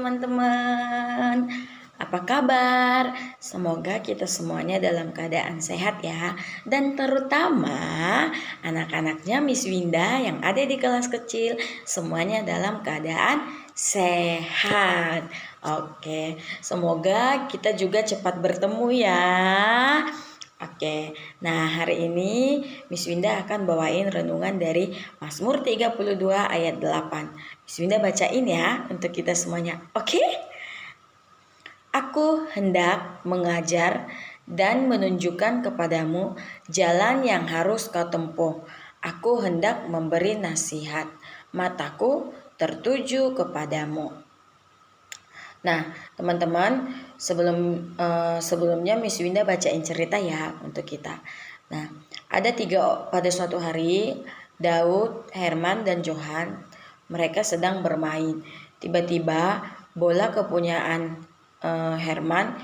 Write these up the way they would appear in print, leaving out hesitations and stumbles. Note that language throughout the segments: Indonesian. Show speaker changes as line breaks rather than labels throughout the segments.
teman-teman. Apa kabar? Semoga kita semuanya dalam keadaan sehat ya. Dan terutama anak-anaknya Miss Winda yang ada di kelas kecil semuanya dalam keadaan sehat. Oke, semoga kita juga cepat bertemu ya. Oke, nah hari ini Miss Winda akan bawain renungan dari Mazmur 32 ayat 8. Miss Winda bacain ya untuk kita semuanya. Oke? Aku hendak mengajar dan menunjukkan kepadamu jalan yang harus kau tempuh. Aku hendak memberi nasihat, mataku tertuju kepadamu. Nah, teman-teman, sebelumnya Miss Winda bacain cerita ya untuk kita. Nah, ada pada suatu hari Daud, Herman, dan Johan mereka sedang bermain. Tiba-tiba bola kepunyaan Herman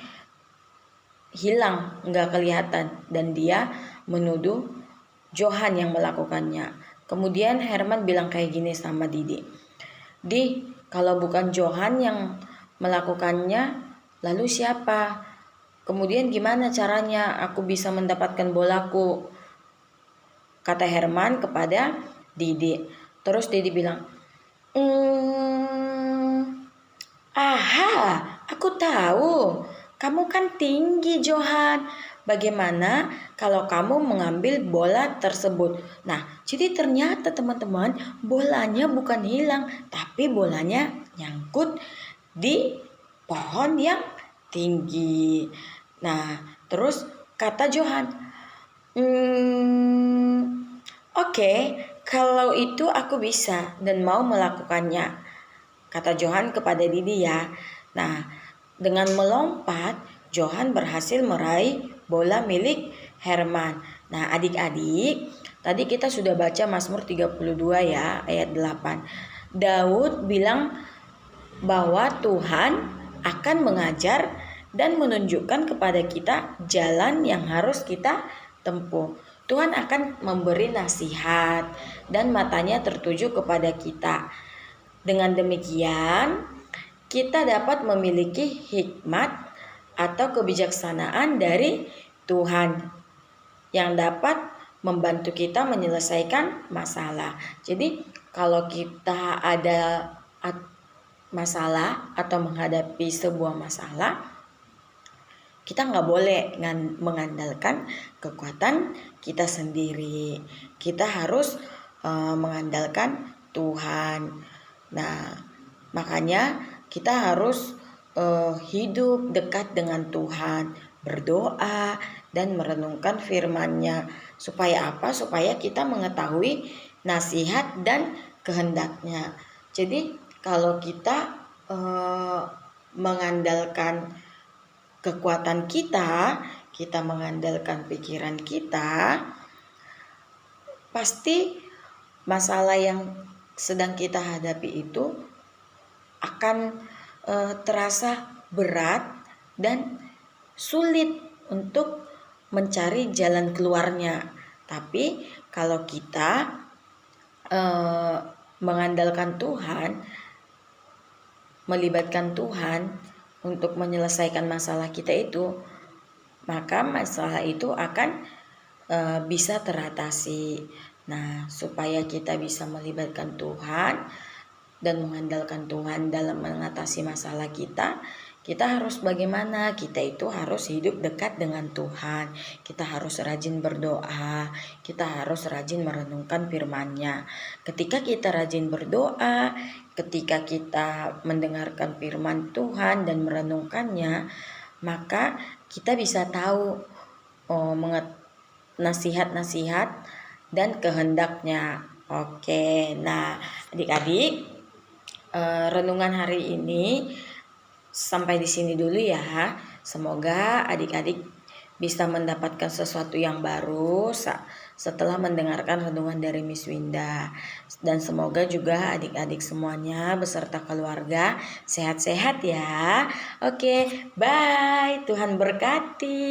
hilang, nggak kelihatan, dan dia menuduh Johan yang melakukannya. Kemudian Herman bilang kayak gini sama Didi. Di, kalau bukan Johan yang melakukannya, lalu siapa? Kemudian gimana caranya aku bisa mendapatkan bolaku? Kata Herman kepada Didi. Terus Didi bilang, aha, aku tahu. Kamu kan tinggi, Johan. Bagaimana kalau kamu mengambil bola tersebut? Nah, jadi ternyata teman-teman, bolanya bukan hilang, tapi bolanya nyangkut di pohon yang tinggi. Nah, terus kata Johan, oke, kalau itu aku bisa dan mau melakukannya. Kata Johan kepada Didi ya. Nah, dengan melompat, Johan berhasil meraih bola milik Herman. Nah, adik-adik, tadi kita sudah baca Mazmur 32 ya, ayat 8. Daud bilang bahwa Tuhan akan mengajar dan menunjukkan kepada kita jalan yang harus kita tempuh. Tuhan akan memberi nasihat dan matanya tertuju kepada kita. Dengan demikian, kita dapat memiliki hikmat atau kebijaksanaan dari Tuhan yang dapat membantu kita menyelesaikan masalah. Jadi, kalau kita ada masalah atau menghadapi sebuah masalah, kita nggak boleh mengandalkan kekuatan kita sendiri. Kita harus mengandalkan Tuhan. Nah, makanya kita harus hidup dekat dengan Tuhan, berdoa dan merenungkan firman-Nya. Supaya apa? Supaya kita mengetahui nasihat dan kehendaknya. Jadi kalau kita mengandalkan kekuatan kita mengandalkan pikiran kita, pasti masalah yang sedang kita hadapi itu akan terasa berat dan sulit untuk mencari jalan keluarnya. Tapi kalau kita mengandalkan Tuhan, melibatkan Tuhan untuk menyelesaikan masalah kita itu, maka masalah itu akan bisa teratasi. Nah, supaya kita bisa melibatkan Tuhan dan mengandalkan Tuhan dalam mengatasi masalah kita harus bagaimana? Kita itu harus hidup dekat dengan Tuhan. Kita harus rajin berdoa. Kita harus rajin merenungkan firman-Nya. Ketika kita rajin berdoa, ketika kita mendengarkan firman Tuhan dan merenungkannya, maka kita bisa tahu nasihat-nasihat dan kehendaknya. Oke, nah adik-adik, renungan hari ini sampai di sini dulu ya. Semoga adik-adik bisa mendapatkan sesuatu yang baru setelah mendengarkan renungan dari Miss Winda. Dan semoga juga adik-adik semuanya beserta keluarga sehat-sehat ya. Oke, bye. Tuhan berkati.